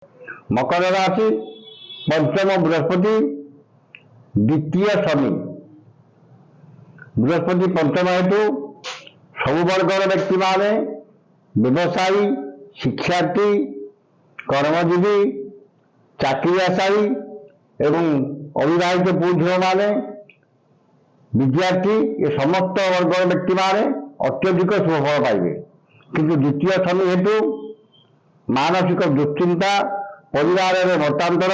मकर राशि पंचम बृहस्पति द्वितीय शनि। बृहस्पति पंचम हेतु सबु वर्गर व्यक्ति माने व्यवसायी, शिक्षार्थी, कर्मजीवी, चाकरीशायी एवं अविवाहित पुओ झील माने, विद्यार्थी ये समस्त वर्गर व्यक्ति माने अत्यधिक शुभफल पाइबे। किंतु द्वितीय शनि हेतु मानसिक दुश्चिंता, परिवार में मतांतर,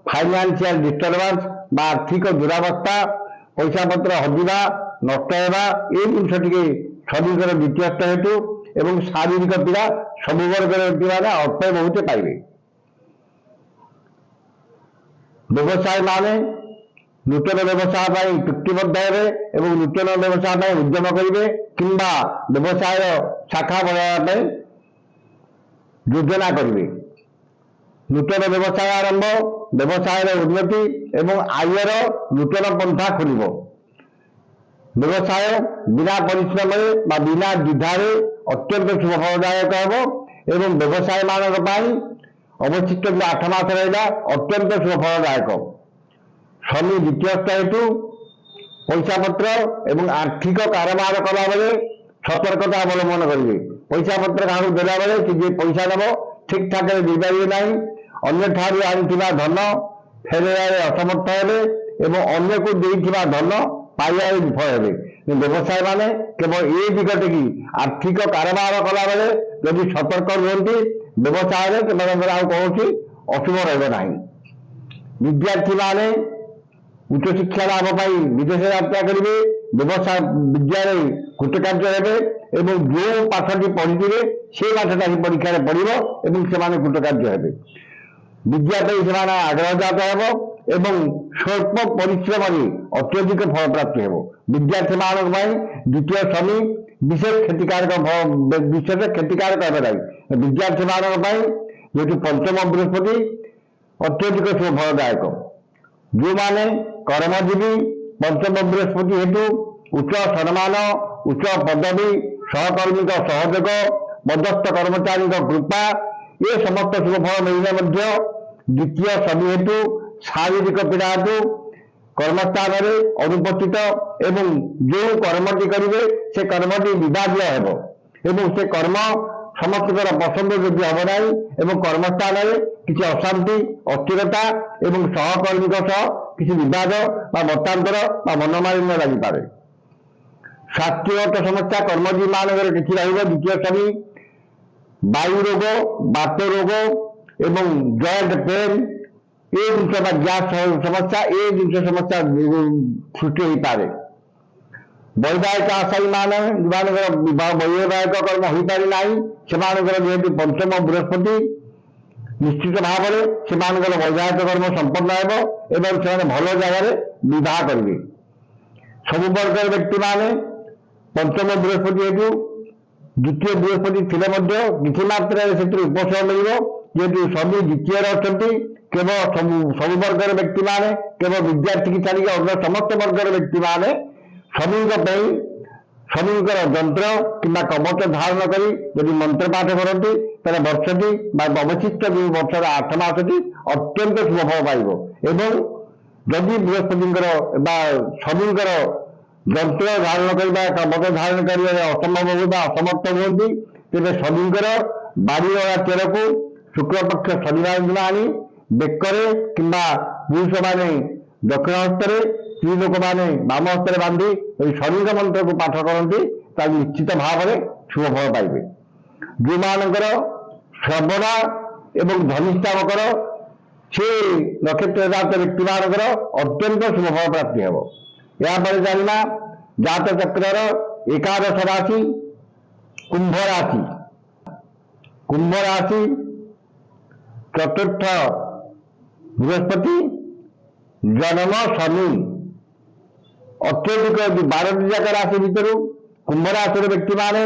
फाइनान्शियल डिस्टर्बांस बा आर्थिक दुरावस्था, पैसा पत्र हजिबा, नष्ट होगा ये जिनस टी शनिकर द्वितीय हेतु एवं शारीरिक पीड़ा सब वर्गर व्यक्ति मैंने अल्प बहुत पाइबे। व्यवसाय माने नूतन व्यवसाय चुक्तिबद्ध हेबे नूतन व्यवसाय उद्यम करेंगे किंबा व्यवसाय शाखा बढ़ावा योजना करेंगे। नूतन व्यवसाय आरंभ, व्यवसाय उन्नति एवं आयर नूतन पंथा खोल। व्यवसाय बिना परिश्रम बिना द्विधारे अत्यंत शुभफलदायक हम एवं व्यवसाय मान अवशिष्ट 8 मास रहा अत्यंत शुभफलदायक। शनि द्वितीय हेतु पैसा पत्र एवं आर्थिक कारोबार कला बेले सतर्कता अवलंबन करेंगे। पैसा पत्र क्या देला बेले कि जे पैसा नब ठीक ठाक देपारे ना, अन्य ठार आनी धन फेर असमर्थ हेबे एवं अन्य को देइथिबा धन पाइबार विफल हेबे। व्यवसाय माने केवल ये दिगटे कि आर्थिक कारोबार कला बेले यदि सतर्क रुहति व्यवसाय कौन अशुभ रहा। विद्यार्थी माने उच्च शिक्षा लाभ पाई विदेश यात्रा करेंगे, व्यवसाय विद्यार कृतकार्य हेबे एवं जो पाठटी पढ़ी से पाठटा ही परीक्षा पड़ो और कृतकार्य हेबे। विद्यार्थी से आग्रह जात एवं स्वल्प परिश्रम अत्यधिक फल प्राप्ति हो। विद्यार्थी मान द्वितीय शनि विशेष क्षतिकारक है। विद्यार्थी मान जेहतु पंचम बृहस्पति अत्यधिक शुभफलदायक। जो माने कर्मजीवी पंचम बृहस्पति हेतु उच्च सम्मान, उच्च पदवी, सहकर्मी सहयोग, मध्यस्थ कर्मचारी कृपा ये समस्त शुभफल मिलने द्वितीय शनि हेतु शारीरिक पीड़ा हेतु कर्मस्थान अनुपस्थित एवं जो कर्मटी करेंगे से कर्मटी विवादीय एवं से कर्म समस्त पसंद योग्य हम ना एवं कर्मस्थान किसी अशांति, अस्थिरता एवं सहकर्मी किसी विवाद मतांतर मनमालिन्य लगिपे। स्वास्थ्यगत समस्या कर्मजीवी मानक किसी द्वितीय शनि वायु रोग, बात रोग एवं जॉइंट पेन ये जिनस गैस समस्या ये जिनस समस्या सृष्टि हो पारे। वैवाहिक आशायी वैवाहिक कर्म हो पारि ना जेहेतु पंचम बृहस्पति निश्चित भाव में वैवाहिक कर्म संपन्न एवं से भल जगह विवाह करेंगे। सब वर्गर व्यक्ति माने पंचम बृहस्पति हेतु द्वितीय बृहस्पति थे किसी मात्रा उपशम मिल जेहेतु शनि द्वितीय अच्छा केवल सब वर्गर व्यक्ति माने केवल विद्यार्थी की छाड़ी अन्य समस्त वर्गर व्यक्ति माने शनिकर जंत्र कि कवच धारण करी यदि मंत्र पाठ करती वर्षटी अवशिष्ट जो वर्षर 8 मासटी अत्यंत शुभफल पाइब। एवं जदि बृहस्पति शनिकर जंत्र धारण करने कवच धारण कर असंभव होता असमर्थ हुई तेज शनिकर बाड़ी चेर को शुक्लपक्ष शनिवार दिन आनी बेकरे किंबा पुरुष माने दक्षिण हस्ते स्त्री लोक मैंने बाम हस्ते बांधी शनि मंत्र को पाठ करती निश्चित भाव में शुभफल पाइबे। जो मानकर श्रवण एवं धनिष्ठा मकर से नक्षत्र जात व्यक्ति मानकर अत्यंत शुभफल प्राप्ति हे। यापर जाना जात चक्र एकादश राशि कुंभ राशि। कुंभ राशि चतुर्थ बृहस्पति जन्म शनि अत्यधिक 12टी जाक राशि भितर कुंभ राशि व्यक्ति माने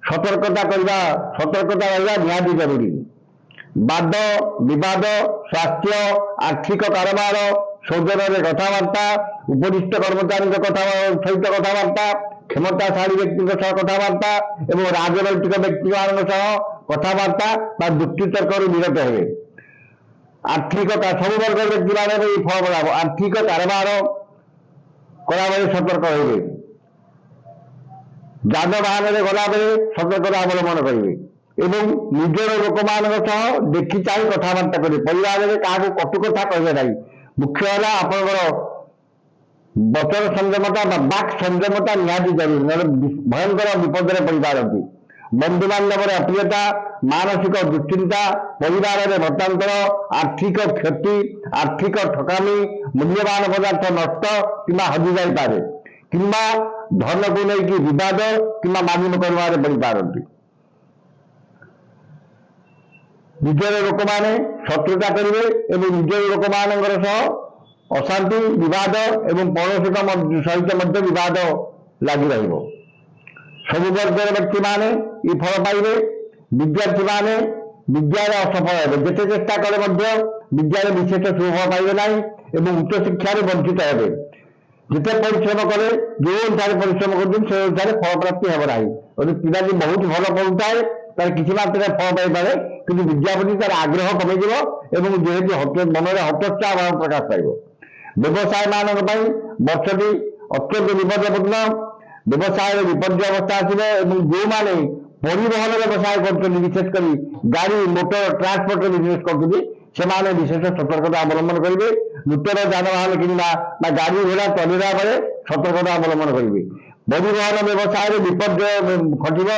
सतर्कता रहा निहाती जरूरी। वाद विवाद, स्वास्थ्य, आर्थिक कारोबार, सौजन कथबार्ता, उपदिष्ट कर्मचारी सहित कथबार्ता, क्षमताशाली व्यक्ति कथबार्ता एवं राजनैतिक व्यक्ति मान कथबार्ता युक्तितर्क विरत हे। ଆର୍ଥିକତା ସବୁ ବର୍ଗର ବ୍ୟକ୍ତିମାନେ ଏହି ଫଳ ପଳାବ ଆର୍ଥିକ କାରବାର କଲାବେଳେ ସତର୍କ ରହିବେ। ଯାନବାହନରେ ଗଲାବେଳେ ସତର୍କତା ଅବଲମ୍ବନ କରିବେ ଏବଂ ନିଜର ଲୋକମାନଙ୍କ ସହ ଦେଖି ଚାହିଁ କଥାବାର୍ତ୍ତା କରିବେ। ପରିବାରରେ କାହାକୁ କଟୁ କଥା କହିବେ ନାହିଁ। ମୁଖ୍ୟ ହେଲା ଆପଣଙ୍କର ବଚନ ସଂଯମତା ବା ବାକ୍ ସଂଯମତା ନିହାତି ଜରୁରୀ, ନହେଲେ ଭୟଙ୍କର ବିପଦରେ ପଡ଼ିପାରନ୍ତି। ବନ୍ଧୁବାନ୍ଧବର ଅପ୍ରିୟତା, ମାନସିକ ଦୁଶ୍ଚିନ୍ତା, ପରିବାରରେ ମତାନ୍ତର, ଆର୍ଥିକ କ୍ଷତି, ଆର୍ଥିକ ଠକାମି, ମୂଲ୍ୟବାନ ପଦାର୍ଥ ନଷ୍ଟ କିମ୍ବା ହଜିଯାଇପାରେ କିମ୍ବା ଧନକୁ ନେଇକି ବିବାଦ କିମ୍ବା ମାନି ମୋକଦ୍ଦମାରେ ପଡ଼ିପାରନ୍ତି। ନିଜର ଲୋକମାନେ ଶତ୍ରୁତା କରିବେ ଏବଂ ନିଜର ଲୋକମାନଙ୍କର ସହ ଅଶାନ୍ତି ବିବାଦ ଏବଂ ପଡ଼ୋଶୀଙ୍କ ସହିତ ମଧ୍ୟ ବିବାଦ ଲାଗି ରହିବ। ସବୁ ବର୍ଗର ବ୍ୟକ୍ତିମାନେ ଏହି ଫଳ ପାଇବେ। ବିଦ୍ୟାର୍ଥୀମାନେ ବିଦ୍ୟାରେ ଅସଫଳ ହେବେ। ଯେତେ ଚେଷ୍ଟା କଲେ ମଧ୍ୟ ବିଦ୍ୟାରେ ବିଶେଷ ସୁଫଳ ପାଇବେ ନାହିଁ ଏବଂ ଉଚ୍ଚଶିକ୍ଷାରୁ ବଞ୍ଚିତ ହେବେ। ଯେତେ ପରିଶ୍ରମ କଲେ ଯେଉଁ ଅନୁସାରେ ପରିଶ୍ରମ କରୁଛନ୍ତି ସେ ଅନୁସାରେ ଫଳ ପ୍ରାପ୍ତି ହେବ ନାହିଁ। ଯଦି ପିଲାଟି ବହୁତ ଭଲ ପଢ଼ୁଥାଏ ତାର କିଛି ମାତ୍ରାରେ ଫଳ ପାଇପାରେ, କିନ୍ତୁ ବିଦ୍ୟା ପ୍ରତି ତାର ଆଗ୍ରହ କମିଯିବ ଏବଂ ଯେହେତୁ ମନରେ ହତୋତ୍ସାହ ଭାବ ପ୍ରକାଶ ପାଇବ। ବ୍ୟବସାୟ ମାନଙ୍କ ପାଇଁ ବର୍ଷଟି ଅତ୍ୟନ୍ତ ବିପଦପୂର୍ଣ୍ଣ। ବ୍ୟବସାୟରେ ବିପର୍ଯ୍ୟୟ ଅବସ୍ଥା ଆସିବ ଏବଂ ଯେଉଁମାନେ ପରିବହନ ବ୍ୟବସାୟ କରୁଛନ୍ତି, ବିଶେଷ କରି ଗାଡ଼ି ମୋଟର ଟ୍ରାନ୍ସପୋର୍ଟର ବିଜନେସ୍ କରୁଛନ୍ତି, ସେମାନେ ବିଶେଷ ସତର୍କତା ଅବଲମ୍ବନ କରିବେ। ନୂତନ ଯାନବାହନ କିଣିବା ବା ଗାଡ଼ି ଘୋଡ଼ା ଚଲେଇବା ବେଳେ ସତର୍କତା ଅବଲମ୍ବନ କରିବେ। ପରିବହନ ବ୍ୟବସାୟରେ ବିପର୍ଯ୍ୟୟ ଘଟିବ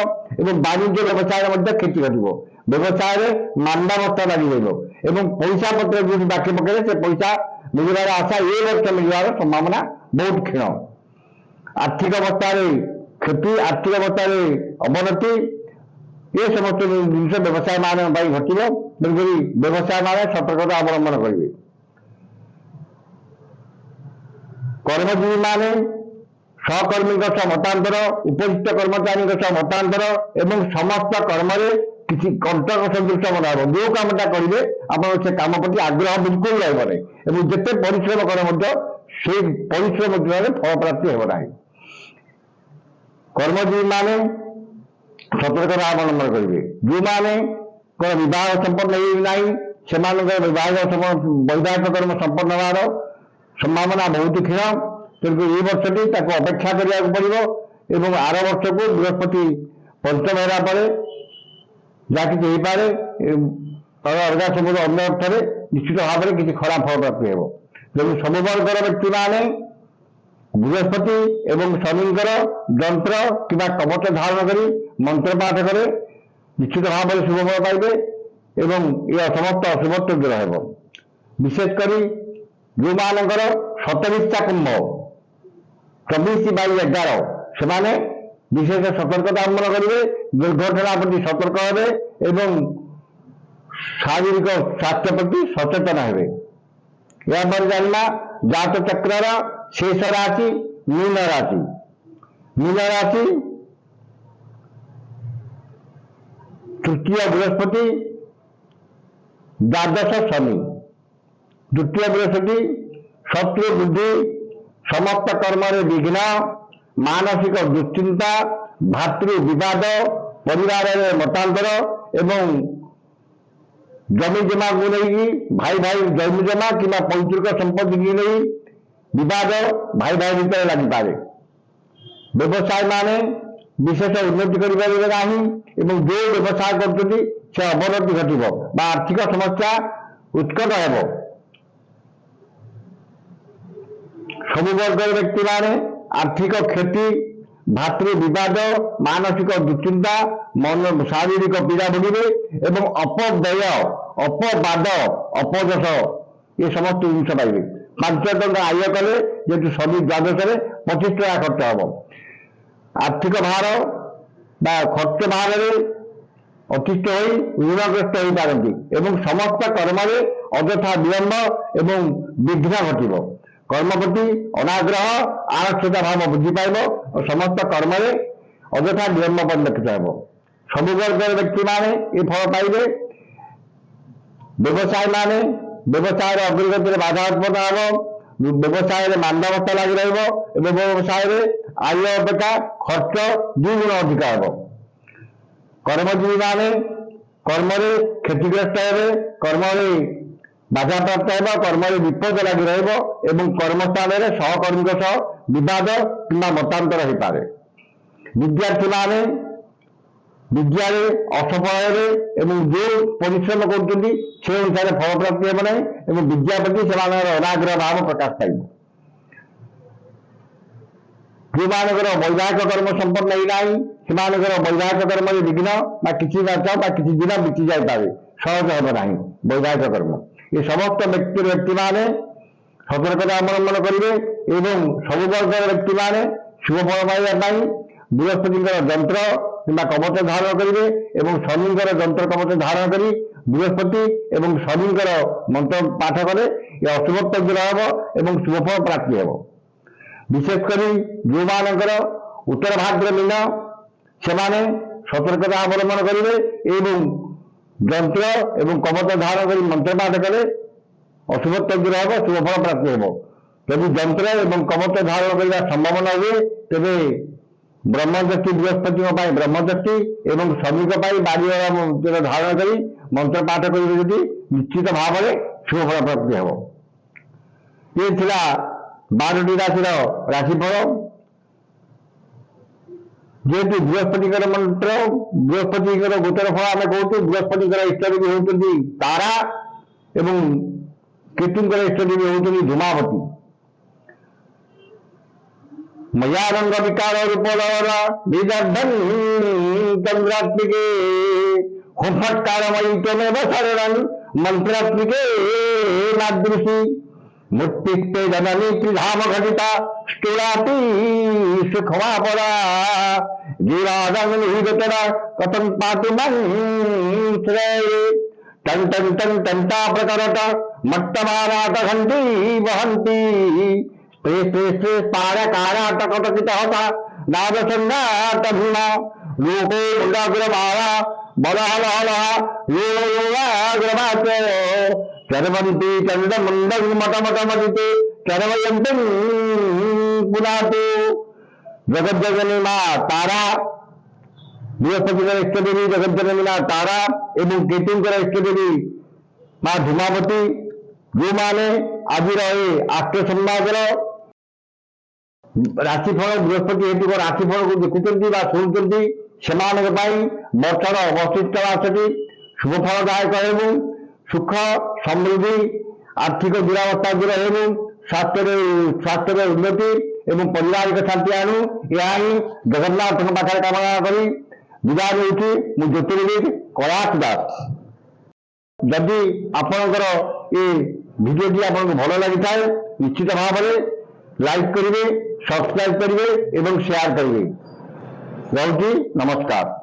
ଏବଂ ବାଣିଜ୍ୟ ବ୍ୟବସାୟରେ ମଧ୍ୟ କ୍ଷତି ଘଟିବ। ବ୍ୟବସାୟରେ ମାନ୍ଦାବସ୍ଥା ଲାଗି ରହିବ ଏବଂ ପଇସା ପତ୍ର ଯଦି ବାକି ପକେଇଲେ ସେ ପଇସା ମିଳିବାର ଆଶା ଏ ବର୍ଷ ମିଳିବାର ସମ୍ଭାବନା ବହୁତ କ୍ଷୀଣ। ଆର୍ଥିକ ଅବସ୍ଥାରେ କ୍ଷତି, ଆର୍ଥିକ ଅବସ୍ଥାରେ ଅବନତି, ଏ ସମସ୍ତ ଜିନିଷ ବ୍ୟବସାୟ ମାନଙ୍କ ପାଇଁ ଘଟିବ। ତେଣୁକରି ବ୍ୟବସାୟ ମାନେ ସତର୍କତା ଅବଲମ୍ବନ କରିବେ। କର୍ମଜୀବୀ ମାନେ ସହକର୍ମୀଙ୍କ ସହ ମତାନ୍ତର, ଉପରିସ୍ଥ କର୍ମଚାରୀଙ୍କ ସହ ମତାନ୍ତର ଏବଂ ସମସ୍ତ କର୍ମରେ କିଛି କଣ୍ଟକ ସଦୃଶ ମନେ ହେବ। ଯେଉଁ କାମଟା କରିବେ ଆପଣ ସେ କାମ ପ୍ରତି ଆଗ୍ରହ ବିଲକୁଲ ରହିବ ନାହିଁ ଏବଂ ଯେତେ ପରିଶ୍ରମ କଲେ ମଧ୍ୟ ସେ ପରିଶ୍ରମ ତୁଳନାରେ ଫଳ ପ୍ରାପ୍ତି ହେବ ନାହିଁ। କର୍ମଜୀବୀ ମାନେ ସତର୍କତା ଅବଲମ୍ବନ କରିବେ। ଯେଉଁମାନଙ୍କର ବିବାହ ସମ୍ପନ୍ନ ନାହିଁ ସେମାନଙ୍କର ବୈବାହିକ କର୍ମ ସମ୍ପନ୍ନ ହେବାର ସମ୍ଭାବନା ବହୁତ କ୍ଷୀଣ। ତେଣୁ ଏହି ବର୍ଷଟି ତାକୁ ଅପେକ୍ଷା କରିବାକୁ ପଡ଼ିବ ଏବଂ ଆର ବର୍ଷକୁ ବୃହସ୍ପତି ପଞ୍ଚମ ହେଲା ପରେ ଯାହା କିଛି ହେଇପାରେ ଅଲଗା ସବୁ ଅନ୍ୟ ଅର୍ଥରେ ନିଶ୍ଚିତ ଭାବରେ କିଛି ଖରାପ ଫଳ ପ୍ରାପ୍ତି ହେବ। ତେଣୁ ସବୁ ବର୍ଗର ବ୍ୟକ୍ତିମାନେ ବୃହସ୍ପତି ଏବଂ ଶନିଙ୍କର ଯନ୍ତ୍ର କିମ୍ବା କବଚ ଧାରଣ କରି ମନ୍ତ୍ର ପାଠ କରେ ନିଶ୍ଚିତ ଭାବରେ ଶୁଭ ଫଳ ପାଇବେ ଏବଂ ଏ ସମସ୍ତ ଅଶୁଭତ୍ୱ ଦୂର ହେବ। ବିଶେଷ କରି ଯେଉଁମାନଙ୍କର ଶତବିଶା କୁମ୍ଭ 24/11 ସେମାନେ ବିଶେଷ ସତର୍କତା ଅବଲମ୍ବନ କରିବେ। ଦୁର୍ଘଟଣା ପ୍ରତି ସତର୍କ ହେବେ ଏବଂ ଶାରୀରିକ ସ୍ୱାସ୍ଥ୍ୟ ପ୍ରତି ସଚେତନ ହେବେ। ଏହାପରେ ଜାଣିବା ଜାତ ଚକ୍ରର ଶେଷ ରାଶି ମୀନ ରାଶି। ମୀନ ରାଶି ତୃତୀୟ ବୃହସ୍ପତି, ଦ୍ୱାଦଶ ଶନି। ଦ୍ୱିତୀୟ ବୃହସ୍ପତି ଶତ୍ରୁ ବୃଦ୍ଧି, ସମସ୍ତ କର୍ମରେ ବିଘ୍ନ, ମାନସିକ ଦୁଶ୍ଚିନ୍ତା, ଭାତୃ ବିବାଦ, ପରିବାରରେ ମତାନ୍ତର ଏବଂ ଜମି ଜମାକୁ ନେଇକି ଭାଇ ଜମି ଜମା କିମ୍ବା ପୈତୃକ ସମ୍ପତ୍ତିକୁ ନେଇ ବିବାଦ ଭାଇ ଭିତରେ ଲାଗିପାରେ। ବ୍ୟବସାୟ ମାନେ ବିଶେଷ ଉନ୍ନତି କରିପାରିବେ ନାହିଁ ଏବଂ ଯେଉଁ ବ୍ୟବସାୟ କରୁଛନ୍ତି ସେ ଅବନତି ଘଟିବ ବା ଆର୍ଥିକ ସମସ୍ୟା ଉତ୍କଟ ହେବ। ସବୁ ବର୍ଗର ବ୍ୟକ୍ତିମାନେ ଆର୍ଥିକ କ୍ଷତି, ଭାତୃ ବିବାଦ, ମାନସିକ ଦୁଶ୍ଚିନ୍ତା, ଶାରୀରିକ ପୀଡ଼ା ଭୋଗିବେ ଏବଂ ଅପବ୍ୟୟ, ଅପବାଦ, ଅପଯଶ ଏ ସମସ୍ତ ଜିନିଷ ପାଇବେ। 5 ଟଙ୍କା ଆୟ କଲେ ଯେହେତୁ ଶନି ଦ୍ୱାଦଶରେ 25 ଟଙ୍କା ଖର୍ଚ୍ଚ ହେବ। ଆର୍ଥିକ ଭାର ବା ଖର୍ଚ୍ଚ ଭାରରେ ଅତିଷ୍ଠ ହୋଇ ଋଣଗ୍ରସ୍ତ ହୋଇପାରନ୍ତି ଏବଂ ସମସ୍ତ କର୍ମରେ ଅଯଥା ବିଳମ୍ବ ଏବଂ ବିଘ୍ନ ଘଟିବ। କର୍ମ ପ୍ରତି ଅନାଗ୍ରହ, ଆଳସ୍ୟତା ଭାବ ବୃଦ୍ଧି ପାଇବ ଓ ସମସ୍ତ କର୍ମରେ ଅଯଥା ବିଳମ୍ବ ପରିଲକ୍ଷିତ ହେବ। ସବୁ ବର୍ଗର ବ୍ୟକ୍ତିମାନେ ଏ ଫଳ ପାଇବେ। ବ୍ୟବସାୟ ମାନେ ବ୍ୟବସାୟର ଅଗ୍ରଗତିରେ ବାଧା ଉତ୍ପନ୍ନ ହେବ, ବ୍ୟବସାୟରେ ମାନ୍ଦାବସ୍ଥା ଲାଗି ରହିବ ଏବଂ ବ୍ୟବସାୟରେ ଆୟ ଅପେକ୍ଷା ଖର୍ଚ୍ଚ 2 ଗୁଣ ଅଧିକ ହେବ। କର୍ମଜୀବୀ ମାନେ କର୍ମରେ କ୍ଷତିଗ୍ରସ୍ତ ହେବେ, କର୍ମରେ ବାଧାପ୍ରାପ୍ତ ହେବ, କର୍ମରେ ବିପଦ ଲାଗି ରହିବ ଏବଂ କର୍ମସ୍ଥାନରେ ସହକର୍ମୀଙ୍କ ସହ ବିବାଦ କିମ୍ବା ମତାନ୍ତର ହୋଇପାରେ। ବିଦ୍ୟାର୍ଥୀମାନେ ବିଦ୍ୟାରେ ଅସଫଳ ହେବେ ଏବଂ ଯେଉଁ ପରିଶ୍ରମ କରୁଛନ୍ତି ସେ ଅନୁସାରେ ଫଳପ୍ରାପ୍ତି ହେବ ନାହିଁ ଏବଂ ବିଦ୍ୟା ପ୍ରତି ସେମାନଙ୍କର ଅନାଗ୍ରହ ଭାବ ପ୍ରକାଶ ପାଇବ। ଯେଉଁମାନଙ୍କର ବୈବାହିକ କର୍ମ ସମ୍ପନ୍ନ ହେଇନାହିଁ ସେମାନଙ୍କର ବୈବାହିକ କର୍ମରେ ବିଘ୍ନ ବା କିଛି ମାସ ବା କିଛି ଦିନ ବିତି ଯାଇପାରେ, ସହଜ ହେବ ନାହିଁ ବୈବାହିକ କର୍ମ। ଏ ସମସ୍ତ ବ୍ୟକ୍ତିମାନେ ସତର୍କତା ଅବଲମ୍ବନ କରିବେ ଏବଂ ସବୁ ବର୍ଗର ବ୍ୟକ୍ତିମାନେ ଶୁଭ ଫଳ ପାଇବା ପାଇଁ ବୃହସ୍ପତିଙ୍କର ଯନ୍ତ୍ର କିମ୍ବା କବଚ ଧାରଣ କରିବେ ଏବଂ ଶନିଙ୍କର ଯନ୍ତ୍ର କବଚ ଧାରଣ କରି ବୃହସ୍ପତି ଏବଂ ଶନିଙ୍କର ମନ୍ତ୍ର ପାଠ କଲେ ଏ ଅଶୁଭତ୍ୱ ଦୂର ହେବ ଏବଂ ଶୁଭଫଳ ପ୍ରାପ୍ତି ହେବ। ବିଶେଷ କରି ଯେଉଁମାନଙ୍କର ଉତ୍ତର ଭାଦ୍ର ମୀନ ସେମାନେ ସତର୍କତା ଅବଲମ୍ବନ କରିବେ ଏବଂ ଯନ୍ତ୍ର ଏବଂ କବଚ ଧାରଣ କରି ମନ୍ତ୍ର ପାଠ କଲେ ଅଶୁଭତ୍ୱ ଦୂର ହେବ, ଶୁଭଫଳ ପ୍ରାପ୍ତି ହେବ। ଯଦି ଯନ୍ତ୍ର ଏବଂ କବଚ ଧାରଣ କରିବା ସମ୍ଭାବନା ହୁଏ ତେବେ ବ୍ରହ୍ମଦୃଷ୍ଟି ବୃହସ୍ପତିଙ୍କ ପାଇଁ ବ୍ରହ୍ମଦୃଷ୍ଟି ଏବଂ ଶନିଙ୍କ ପାଇଁ ବାରିର ଧାରଣ କରି ମନ୍ତ୍ର ପାଠ କରିବେ ଯଦି ନିଶ୍ଚିତ ଭାବରେ ଶୁଭଫଳ ପ୍ରାପ୍ତି ହେବ। ଏ ଥିଲା 12ଟି ରାଶିର ରାଶିଫଳ। ଯେହେତୁ ବୃହସ୍ପତିଙ୍କର ମନ୍ତ୍ର, ବୃହସ୍ପତିଙ୍କର ଗୋଚର ଫଳ ଆମେ କହୁଛୁ, ବୃହସ୍ପତିଙ୍କର ଇଷ୍ଟଦେବୀ ହେଉଛନ୍ତି ତାରା ଏବଂ କେତୁଙ୍କର ଇଷ୍ଟଦେବୀ ହେଉଛନ୍ତି ଧୂମାବତୀ। ମୟାରଙ୍ଗ ବିକାର ରୂପଧର ବିଦର୍ଭନ୍ ଚନ୍ଦ୍ରାତ୍ମିକେ ହୁଫତ୍କାରମୟୀ ତ୍ୱମେବ ଶରଣଂ ମନ୍ତ୍ରାତ୍ମିକେ ନାଦୃଶୀ ମୂର୍ତ୍ତିସ୍ତେ ଜନନୀ ତ୍ରିଧାମ ଘଟିତା ଷ୍ଟୁଳାପି ସୁଖମାପରା जीवादं निहितरा कथं पातु मं श्रेये टन टन टन टंटा प्रकरत मट्टमाराट घंटी वहंती स्त्रे स्त्रे स्त्रे पारकाराट कटकित होता नादसंगाट भीमा लोको मुंडाग्रमाला बलहलहला योगाग्रमाच चरवंती चंडमुंडं मटमटमदिते चरवयन्तं पुनातु। जगज्जननी मां तारा बृहस्पतिकर इष्टदेवी जगज्जननी मां तारा एवं केतुंकर इष्टदेवी मां धूमावती जो माने आज रहे आष्ट संवादर राशिफल बृहस्पति हेतु राशिफल को देखुंट शुणुंट से वर्षर अवशिष्ट मासटी शुभफलदायक हो, सुख समृद्धि आर्थिक दुरावस्था दूर हो, स्वास्थ्य उन्नति एवं पारिवारिक शांति आणु यह ही जगन्नाथ पाखे कामना करी विदा देउछि। मु ज्योतिर्विद कैलाश दास। जदि आपणकर ये भिडियोटी आपको भल लगी थाए निश्चित भाव में लाइक करेंगे, सब्सक्राइब करेंगे एवं शेयर करेंगे। रहुछि, नमस्कार।